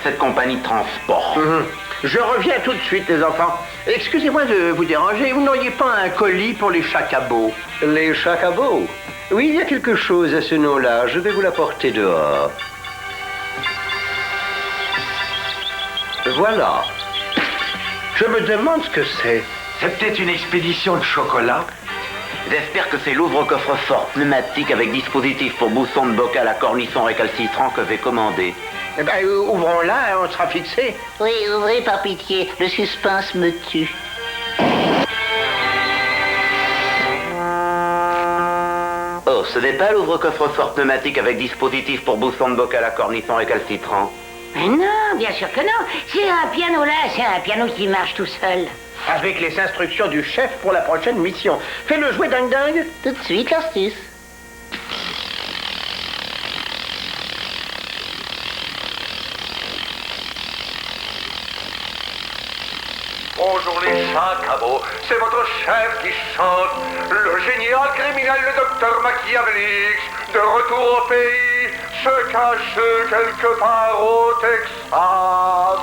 cette compagnie de transport. Je reviens tout de suite, les enfants. Excusez-moi de vous déranger, vous n'auriez pas un colis pour les chacabots? Les chacabots? Oui, il y a quelque chose à ce nom-là. Je vais vous l'apporter dehors. Voilà. Je me demande ce que c'est. C'est peut-être une expédition de chocolat. J'espère que c'est l'ouvre-coffre-fort pneumatique avec dispositif pour bousson de bocal à cornisson récalcitrant que j'ai commandé. Eh ben, ouvrons-la, on sera fixé. Oui, ouvrez par pitié, le suspense me tue. Oh, ce n'est pas l'ouvre-coffre-fort pneumatique avec dispositif pour bousson de bocal à cornisson récalcitrant. Mais non, bien sûr que non. C'est un piano là, c'est un piano qui marche tout seul. Avec les instructions du chef pour la prochaine mission. Fais-le jouer, Ding Ding. Tout de suite, l'astuce. Bonjour les chacabots, c'est votre chef qui chante. Le génial criminel, le docteur Machiavellix, de retour au pays, se cache quelque part au Texas.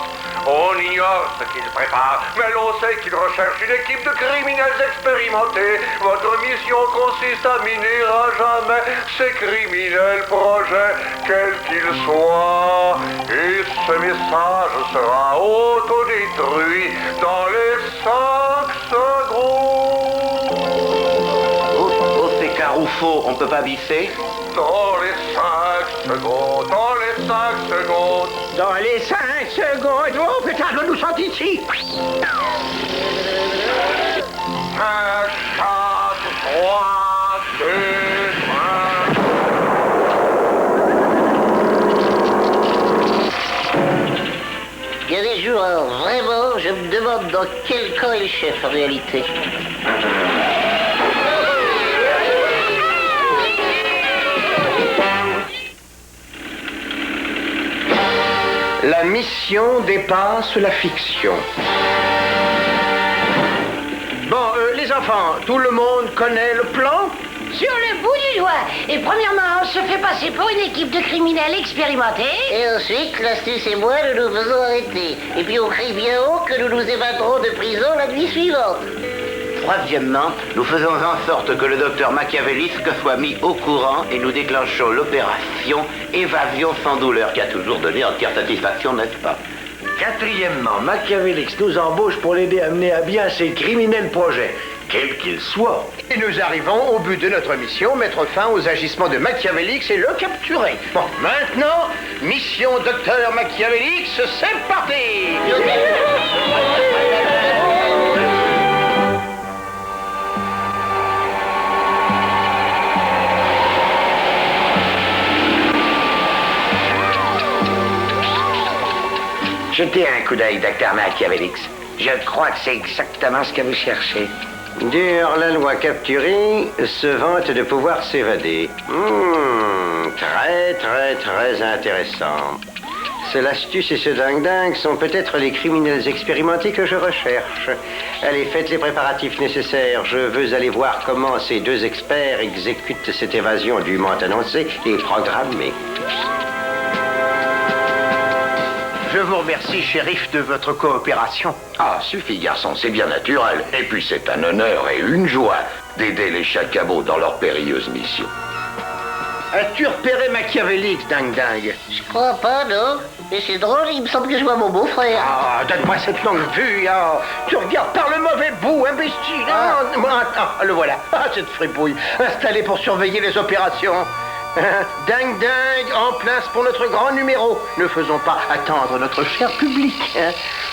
On ignore ce qu'il prépare, mais l'on sait qu'il recherche une équipe de criminels expérimentés. Votre mission consiste à miner à jamais ces criminels projets, quels qu'ils soient. Et ce message sera autodétruit dans les 5 secondes. Oh, c'est Caroufo, on peut pas visser? Dans les 5 secondes, dans les 5 secondes. Dans les 5 secondes. Oh putain, je nous sens ici. 1, 4, 3, 2, 1. Il y a des jours, alors, vraiment, je me demande dans quel camp est le chef en réalité. La mission dépasse la fiction. Bon, les enfants, tout le monde connaît le plan? Sur le bout du doigt. Et premièrement, on se fait passer pour une équipe de criminels expérimentés. Et ensuite, l'astuce et moi, nous nous faisons arrêter. Et puis on crie bien haut que nous nous évadrons de prison la nuit suivante. Troisièmement, nous faisons en sorte que le docteur Machiavellisque soit mis au courant et nous déclenchons l'opération Évasion sans douleur qui a toujours donné entière satisfaction, n'est-ce pas? Quatrièmement, Machiavellix nous embauche pour l'aider à mener à bien ses criminels projets, quels qu'ils soient. Et nous arrivons au but de notre mission, mettre fin aux agissements de Machiavellix et le capturer. Bon, maintenant, mission docteur Machiavellix, c'est parti! Jetez un coup d'œil, docteur Machiavellix. Je crois que c'est exactement ce que vous cherchez. Dur la loi capturée se vante de pouvoir s'évader. Très intéressant. Ce l'astuce et ce ding-ding sont peut-être les criminels expérimentés que je recherche. Allez, faites les préparatifs nécessaires. Je veux aller voir comment ces deux experts exécutent cette évasion dûment annoncée et programmée. Je vous remercie, shérif, de votre coopération. Ah, suffit, garçon, c'est bien naturel. Et puis c'est un honneur et une joie d'aider les chacabots dans leur périlleuse mission. As-tu repéré Machiavellix, Ding Ding? Je crois pas, non. Mais c'est drôle, il me semble que je vois mon beau-frère. Ah, donne-moi cette longue vue, ah. Tu regardes par le mauvais bout, imbécile. Le voilà. Ah, cette fripouille. Installé pour surveiller les opérations. Ding Ding, en place pour notre grand numéro. Ne faisons pas attendre notre cher public.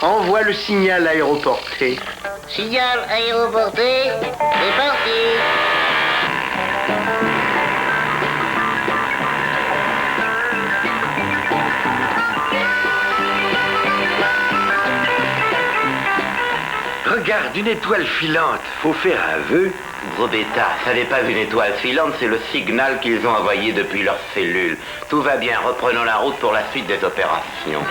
Envoie le signal aéroporté. Signal aéroporté, c'est parti. Regarde, une étoile filante. Faut faire un vœu. Gros bêta, ça n'est pas une étoile filante, c'est le signal qu'ils ont envoyé depuis leur cellule. Tout va bien, reprenons la route pour la suite des opérations.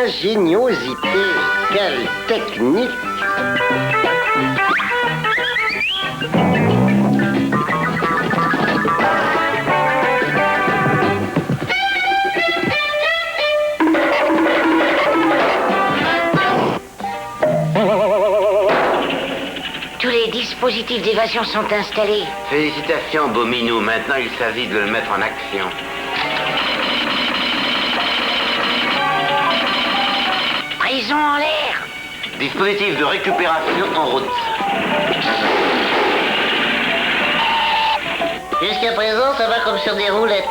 ingéniosité, quelle technique! Tous les dispositifs d'évasion sont installés. Félicitations, beau minou. Maintenant, il s'agit de le mettre en action. Prison en l'air. Dispositif de récupération en route. Jusqu'à présent, ça va comme sur des roulettes.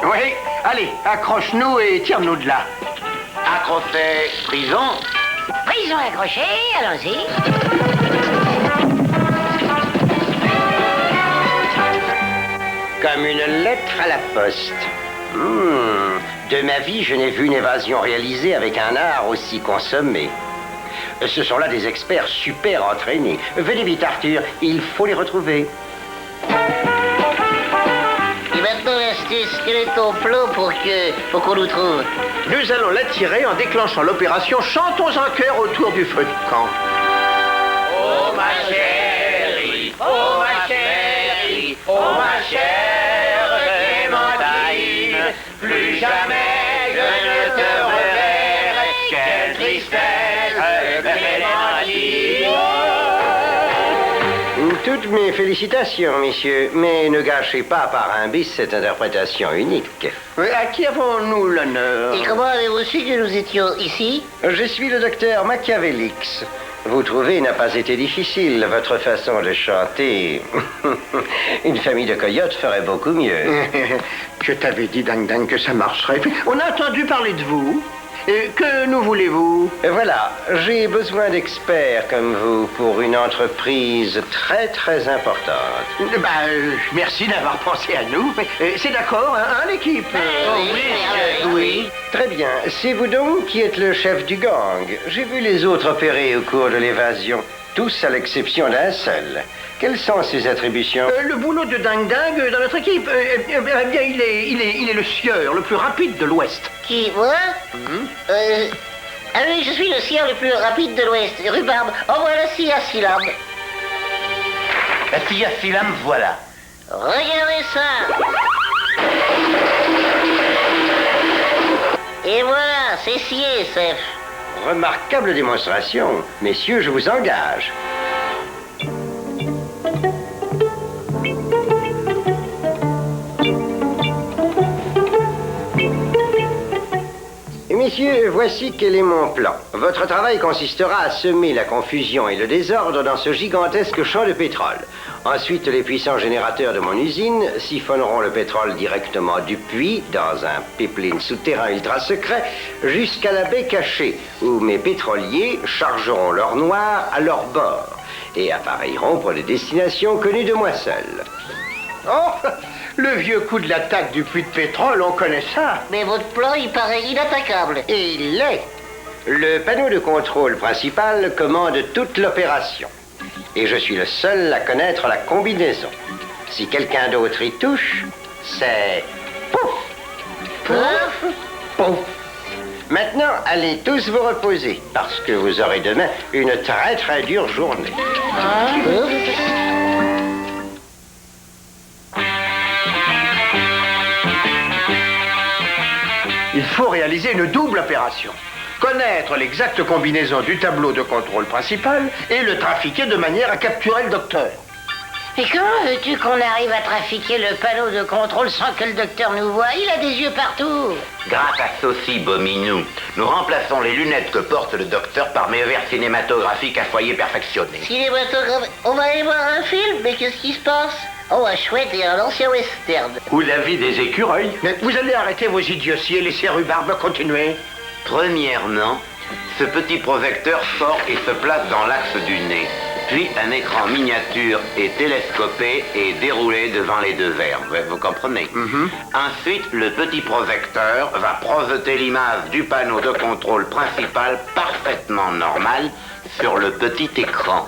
Oui, allez, accroche-nous et tire-nous de là. Accroché, prison. Prison accrochée, allons-y. Comme une lettre à la poste. De ma vie, je n'ai vu une évasion réalisée avec un art aussi consommé. Ce sont là des experts super entraînés. Venez vite, Arthur, il faut les retrouver. Et maintenant, l'astuce, quel est ton plan pour qu'on nous trouve? Nous allons l'attirer en déclenchant l'opération Chantons un chœur autour du feu de camp. Oh ma chérie, oh ma chérie, oh ma chère Clémentine, plus jamais je ne te reverrai, quelle tristesse, Clémentine. Toutes mes félicitations, messieurs, mais ne gâchez pas par un bis cette interprétation unique. À qui avons-nous l'honneur? Et comment avez-vous su que nous étions ici? Je suis le docteur Machiavellix. Vous trouvez n'a pas été difficile, votre façon de chanter. Une famille de coyotes ferait beaucoup mieux. Je t'avais dit, Ding Ding, que ça marcherait. On a entendu parler de vous. Que nous voulez-vous? Voilà, j'ai besoin d'experts comme vous pour une entreprise très très importante. Merci d'avoir pensé à nous. C'est d'accord, hein, l'équipe? Oui. Très bien. C'est vous donc qui êtes le chef du gang. J'ai vu les autres opérer au cours de l'évasion. Tous à l'exception d'un seul. Quelles sont ses attributions? Le boulot de Ding Ding dans notre équipe, eh bien, il est le sieur le plus rapide de l'Ouest. Qui, moi? Ah oui, je suis le sieur le plus rapide de l'Ouest. Rhubarbe, envoie la scie à syllabe. La fille à Silam, voilà. Regardez ça. Et voilà, c'est scié, Seth. Remarquable démonstration. Messieurs, je vous engage. Messieurs, voici quel est mon plan. Votre travail consistera à semer la confusion et le désordre dans ce gigantesque champ de pétrole. Ensuite, les puissants générateurs de mon usine siphonneront le pétrole directement du puits dans un pipeline souterrain ultra secret jusqu'à la baie cachée où mes pétroliers chargeront l'or noir à leur bord et appareilleront pour des destinations connues de moi seul. Oh, le vieux coup de l'attaque du puits de pétrole, on connaît ça. Mais votre plan, il paraît inattaquable. Et il l'est. Le panneau de contrôle principal commande toute l'opération. Et je suis le seul à connaître la combinaison. Si quelqu'un d'autre y touche, c'est... pouf! Pouf! Pouf! Maintenant, allez tous vous reposer, parce que vous aurez demain une très très dure journée. Pouf! Il faut réaliser une double opération. Connaître l'exacte combinaison du tableau de contrôle principal et le trafiquer de manière à capturer le docteur. Et comment veux-tu qu'on arrive à trafiquer le panneau de contrôle sans que le docteur nous voie? Il a des yeux partout. Grâce à ceci, beau minou, nous remplaçons les lunettes que porte le docteur par mes verres cinématographiques à foyer perfectionnés. Cinématographe, on va aller voir un film, mais qu'est-ce qui se passe? Oh, un chouette et un ancien western. Ou la vie des écureuils. Mais vous allez arrêter vos idioties et laisser Rhubarbe continuer. Premièrement, ce petit projecteur sort et se place dans l'axe du nez. Puis un écran miniature est télescopé et déroulé devant les deux verres. Vous comprenez? Ensuite, le petit projecteur va projeter l'image du panneau de contrôle principal parfaitement normal sur le petit écran.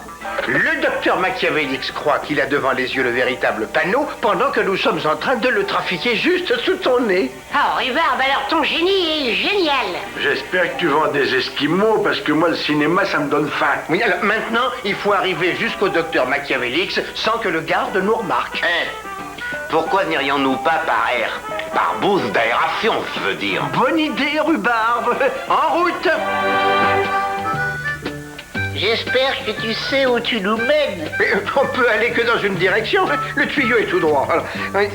Le docteur Machiavellix croit qu'il a devant les yeux le véritable panneau pendant que nous sommes en train de le trafiquer juste sous ton nez. Oh, Rhubarbe, alors ton génie est génial. J'espère que tu vends des esquimaux, parce que moi, le cinéma, ça me donne faim. Oui, alors maintenant, il faut arriver jusqu'au docteur Machiavellix sans que le garde nous remarque. Pourquoi n'irions-nous pas par air? Par bouse d'aération, je veux dire. Bonne idée, Rhubarbe. En route. J'espère que tu sais où tu nous mènes. Mais on peut aller que dans une direction. Le tuyau est tout droit. Alors, oui,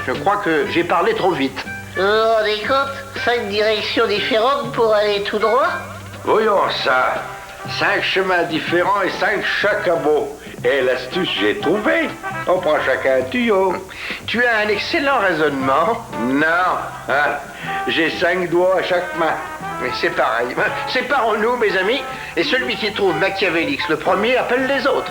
je crois que j'ai parlé trop vite. Vous vous rendez compte? 5 directions différentes pour aller tout droit? Voyons ça. 5 chemins différents et 5 chacabots. Et l'astuce, j'ai trouvé. On prend chacun un tuyau. Tu as un excellent raisonnement. Non, hein? J'ai 5 doigts à chaque main. Mais c'est pareil. Séparons-nous, mes amis, et celui qui trouve Machiavellix le premier appelle les autres.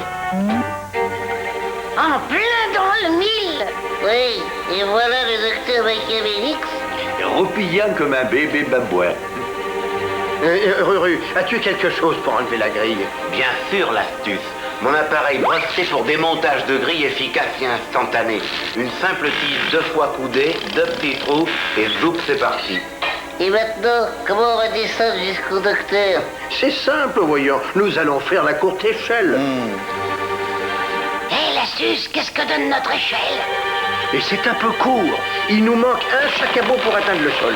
En plein dans le mille. Oui, et voilà le docteur Machiavellix. Roupillant comme un bébé babouin. Ruru, as-tu quelque chose pour enlever la grille? Bien sûr, l'astuce. Mon appareil breveté pour démontage de grille efficace et instantané. Une simple tige 2 fois coudée, 2 petits trous, et zoup, c'est parti. Et maintenant, comment on va descendre jusqu'au docteur? C'est simple, voyons. Nous allons faire la courte échelle. Hé, l'astuce, qu'est-ce que donne notre échelle? Et c'est un peu court. Il nous manque un chacabot pour atteindre le sol.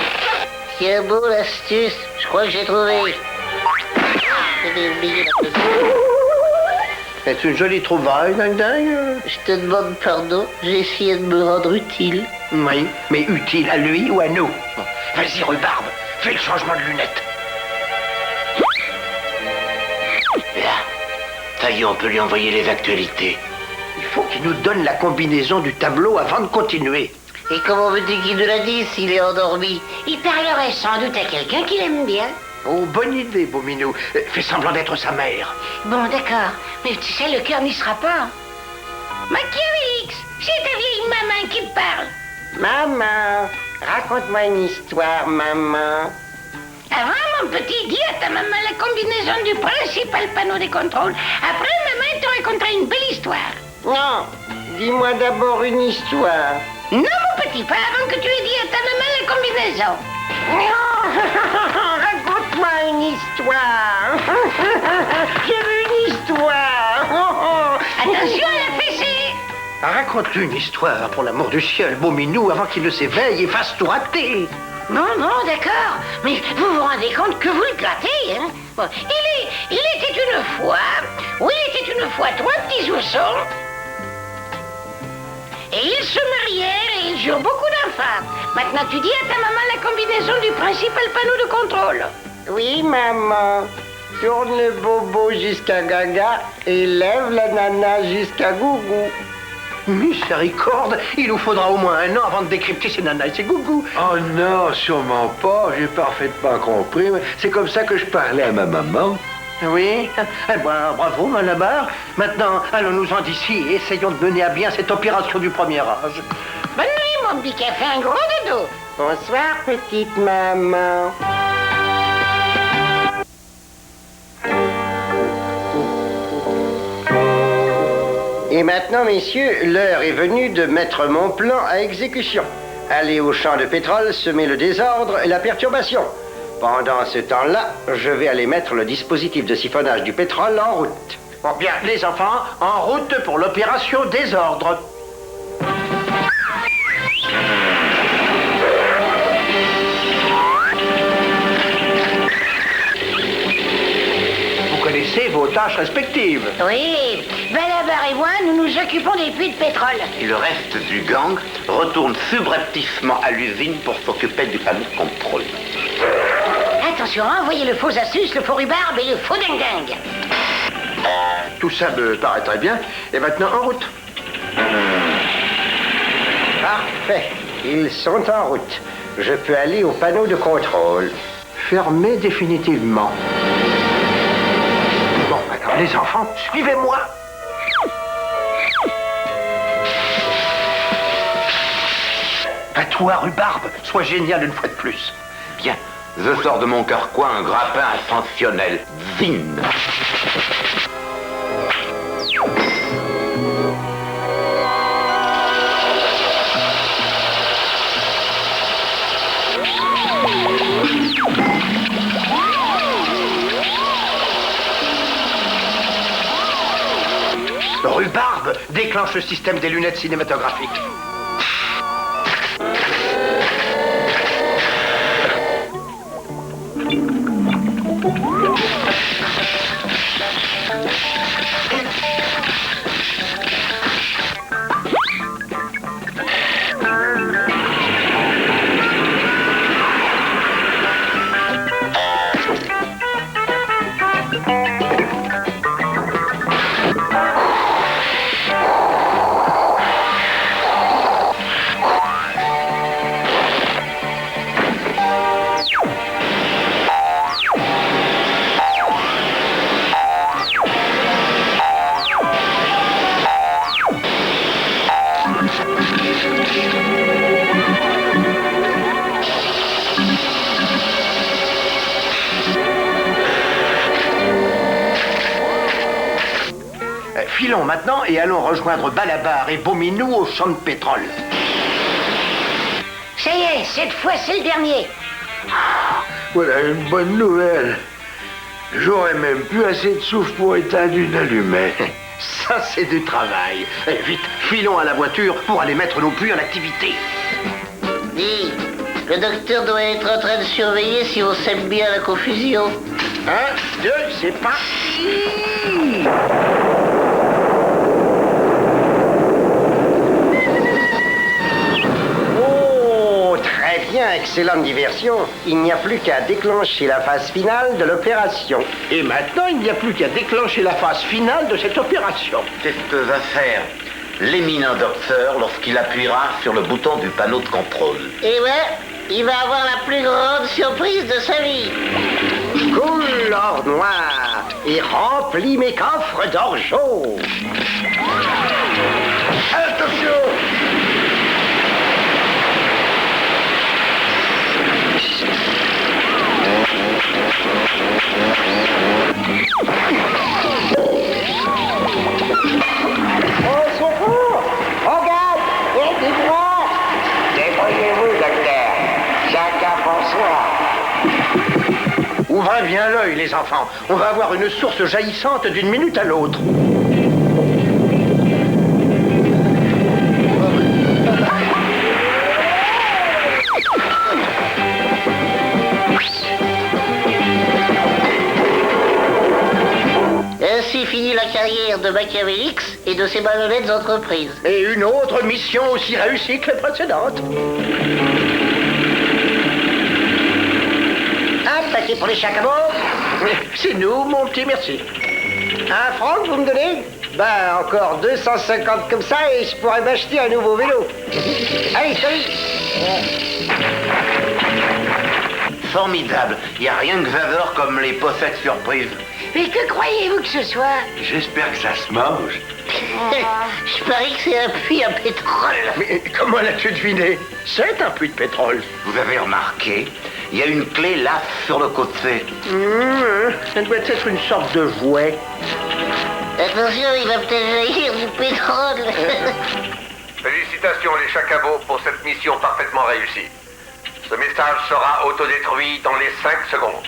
Tiens bon, l'astuce. Je crois que j'ai trouvé. J'avais oublié la petite. C'est une jolie trouvaille, Ding. Je te demande pardon. J'ai essayé de me rendre utile. Oui, mais utile à lui ou à nous? Bon. Vas-y, Rhubarbe, fais le changement de lunettes. Là, ça y est, on peut lui envoyer les actualités. Il faut qu'il nous donne la combinaison du tableau avant de continuer. Et comment veux-tu qu'il nous la dise s'il est endormi? Il parlerait sans doute à quelqu'un qu'il aime bien. Oh, bonne idée, beau minou. Fais semblant d'être sa mère. Bon, d'accord. Mais tu sais, le cœur n'y sera pas. Machiavellix, c'est ta vieille maman qui te parle. Maman, raconte-moi une histoire, maman. Avant, mon petit, dis à ta maman la combinaison du principal panneau de contrôle. Après, maman te racontera une belle histoire. Non, dis-moi d'abord une histoire. Non, mon petit, pas avant que tu aies dit à ta maman la combinaison. Raconte-moi une histoire. Je veux une histoire. Attention à la fessée. Raconte-lui une histoire, pour l'amour du ciel, beau minou, avant qu'il ne s'éveille et fasse tout rater. Non, d'accord. Mais vous vous rendez compte que vous le gâtez, hein? Bon, il était une fois... Oui, il était une fois 3 petits oursons. Et ils se marièrent et ils eurent beaucoup d'enfants. Maintenant, tu dis à ta maman la combinaison du principal panneau de contrôle. Oui, maman. Tourne le bobo jusqu'à Gaga et lève la nana jusqu'à Gougou. Miséricorde, il nous faudra au moins 1 an avant de décrypter ces nanas et ces gougous. Oh non, sûrement pas. J'ai parfaitement compris. Mais c'est comme ça que je parlais à ma maman. Oui, eh ben, bravo, Malabar. Maintenant, allons-nous-en d'ici et essayons de mener à bien cette opération du premier âge. Bonne nuit, mon petit café, un gros dodo. Bonsoir, petite maman. Et maintenant, messieurs, l'heure est venue de mettre mon plan à exécution. Aller au champ de pétrole, semer le désordre et la perturbation. Pendant ce temps-là, je vais aller mettre le dispositif de siphonnage du pétrole en route. Bon, bien, les enfants, en route pour l'opération désordre. Vous connaissez vos tâches respectives. Oui, Malabar et moi, nous nous occupons des puits de pétrole. Et le reste du gang retourne subrepticement à l'usine pour s'occuper du panneau de contrôle. Attention, envoyez le faux astuce, le faux Rhubarbe et le faux ding-ding. Tout ça me paraît très bien. Et maintenant, en route. Parfait. Ils sont en route. Je peux aller au panneau de contrôle. Fermé définitivement. Bon, alors, les enfants, suivez-moi. À toi, Rhubarbe, sois génial une fois de plus. Bien, je sors de mon carquois un grappin ascensionnel. Zin. barbe déclenche le système des lunettes cinématographiques. Filons maintenant et allons rejoindre Balabar et Bominou au champ de pétrole. Ça y est, cette fois c'est le dernier. Voilà une bonne nouvelle. J'aurais même plus assez de souffle pour éteindre une allumette. Ça, c'est du travail. Vite, filons à la voiture pour aller mettre nos puits en activité. Dis, le docteur doit être en train de surveiller si on sème bien la confusion. 1, 2, c'est parti. Très bien, excellente diversion. Il n'y a plus qu'à déclencher la phase finale de l'opération. Et maintenant, il n'y a plus qu'à déclencher la phase finale de cette opération. C'est ce que va faire l'éminent docteur lorsqu'il appuiera sur le bouton du panneau de contrôle. Et ouais, il va avoir la plus grande surprise de sa vie. Coule l'or noir et remplis mes coffres d'or jaune. Attention! Au secours! Regarde! Aidez-moi! Débrouillez-vous, docteur. Chacun pour soi. Ouvrez bien l'œil, les enfants. On va avoir une source jaillissante d'une minute à l'autre. Ainsi finit la carrière de Machiavellix et de ses malhonnêtes entreprises. Et une autre mission aussi réussie que les précédentes. Un paquet pour les chacabots. C'est nous, mon petit, merci. Un franc, vous me donnez? Ben, encore 250 comme ça et je pourrais m'acheter un nouveau vélo. Allez, salut! Formidable. Il n'y a rien que j'adore comme les pochettes surprises. Mais que croyez-vous que ce soit? J'espère que ça se mange. Je parie que c'est un puits à pétrole. Mais comment l'as-tu deviné? C'est un puits de pétrole. Vous avez remarqué, il y a une clé là sur le côté. Ça doit être une sorte de jouet. Attention, il va peut-être jaillir du pétrole. Félicitations les chacabots pour cette mission parfaitement réussie. Ce message sera autodétruit dans les 5 secondes.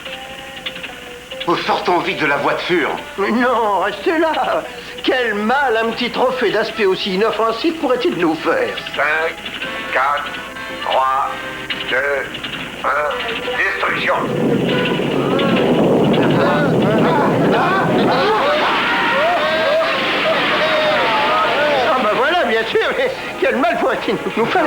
Nous sortons vite de la voiture. Non, restez là. Quel mal un petit trophée d'aspect aussi inoffensif pourrait-il nous faire? 5, 4, 3, 2, 1, destruction. Ah ben voilà, bien sûr, mais quel mal pourrait-il nous faire?